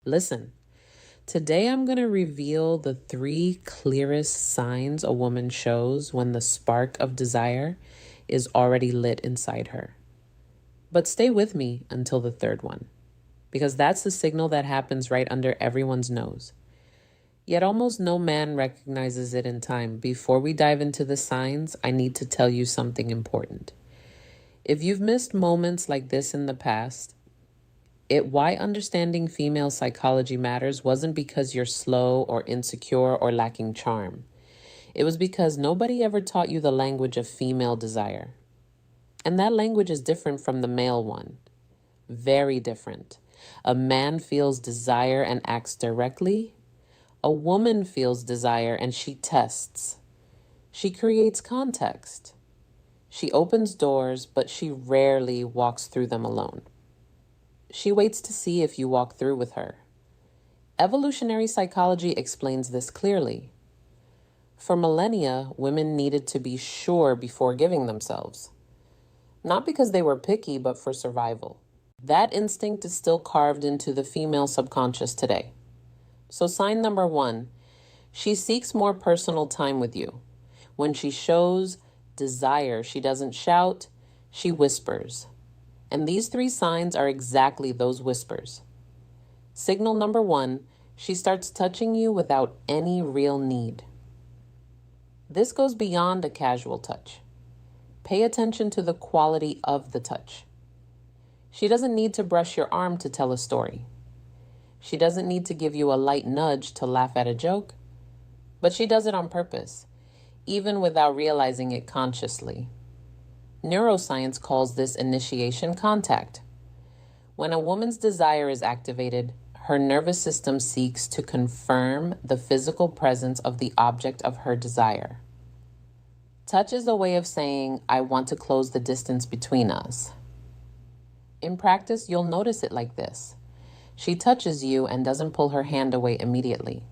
Listen, today I'm going to reveal the 3 clearest signs a woman shows when the spark of desire is already lit inside her. But stay with me until the 3rd one, because that's the signal that happens right under everyone's nose. Yet almost no man recognizes it in time. Before we dive into the signs, I need to tell you something important. If you've missed moments like this in the past, why understanding female psychology matters wasn't because you're slow or insecure or lacking charm. It was because nobody ever taught you the language of female desire. And that language is different from the male one. Very different. A man feels desire and acts directly. A woman feels desire and she tests. She creates context. She opens doors, but she rarely walks through them alone. She waits to see if you walk through with her. Evolutionary psychology explains this clearly. For millennia, women needed to be sure before giving themselves. Not because they were picky, but for survival. That instinct is still carved into the female subconscious today. So sign number 1, she seeks more personal time with you. When she shows desire, she doesn't shout, she whispers. And these 3 signs are exactly those whispers. Signal number 1, she starts touching you without any real need. This goes beyond a casual touch. Pay attention to the quality of the touch. She doesn't need to brush your arm to tell a story. She doesn't need to give you a light nudge to laugh at a joke, but she does it on purpose, even without realizing it consciously. Neuroscience calls this initiation contact. When a woman's desire is activated, her nervous system seeks to confirm the physical presence of the object of her desire. Touch is a way of saying, I want to close the distance between us. In practice, you'll notice it like this. She touches you and doesn't pull her hand away immediately.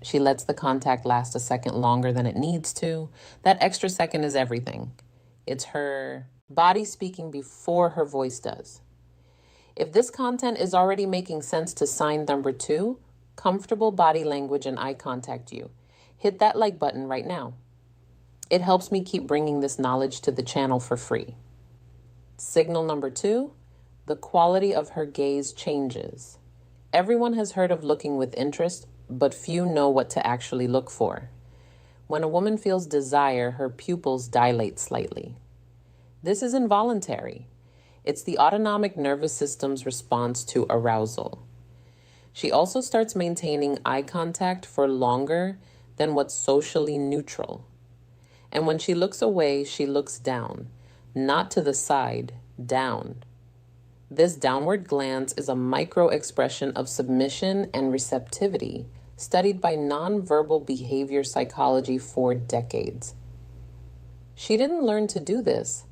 She lets the contact last a second longer than it needs to. That extra second is everything. It's her body speaking before her voice does. If this content is already making sense to sign number 2, comfortable body language and eye contact you, hit that like button right now. It helps me keep bringing this knowledge to the channel for free. Signal number 2, the quality of her gaze changes. Everyone has heard of looking with interest, but few know what to actually look for. When a woman feels desire, her pupils dilate slightly. This is involuntary. It's the autonomic nervous system's response to arousal. She also starts maintaining eye contact for longer than what's socially neutral. And when she looks away, she looks down, not to the side, down. This downward glance is a micro-expression of submission and receptivity, studied by nonverbal behavior psychology for decades. She didn't learn to do this.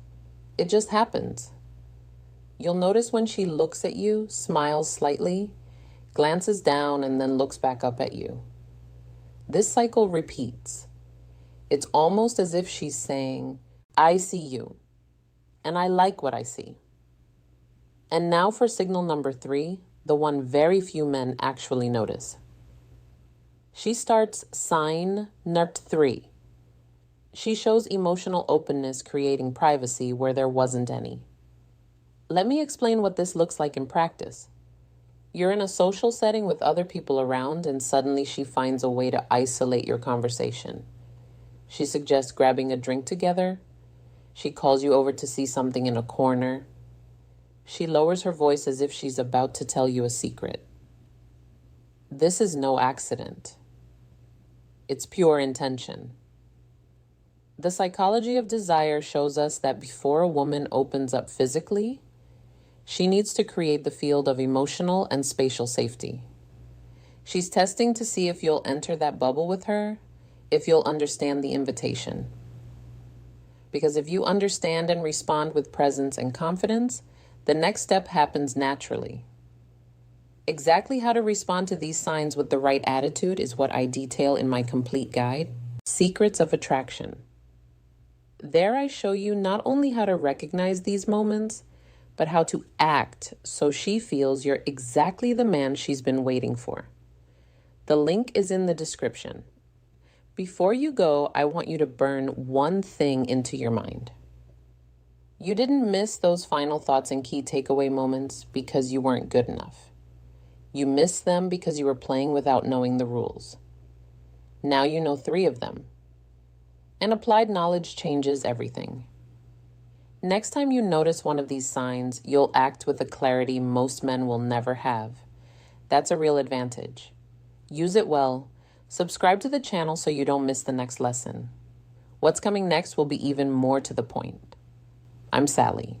It just happens. You'll notice when she looks at you, smiles slightly, glances down, and then looks back up at you. This cycle repeats. It's almost as if she's saying, I see you, and I like what I see. And now for signal number 3, the one very few men actually notice. She starts sign number 3. She shows emotional openness, creating privacy where there wasn't any. Let me explain what this looks like in practice. You're in a social setting with other people around, and suddenly she finds a way to isolate your conversation. She suggests grabbing a drink together. She calls you over to see something in a corner. She lowers her voice as if she's about to tell you a secret. This is no accident. It's pure intention. The psychology of desire shows us that before a woman opens up physically, she needs to create the field of emotional and spatial safety. She's testing to see if you'll enter that bubble with her, if you'll understand the invitation. Because if you understand and respond with presence and confidence, the next step happens naturally. Exactly how to respond to these signs with the right attitude is what I detail in my complete guide, Secrets of Attraction. There I show you not only how to recognize these moments, but how to act so she feels you're exactly the man she's been waiting for. The link is in the description. Before you go, I want you to burn one thing into your mind. You didn't miss those final thoughts and key takeaway moments because you weren't good enough. You missed them because you were playing without knowing the rules. Now you know 3 of them. And applied knowledge changes everything. Next time you notice one of these signs, you'll act with a clarity most men will never have. That's a real advantage. Use it well. Subscribe to the channel so you don't miss the next lesson. What's coming next will be even more to the point. I'm Sally.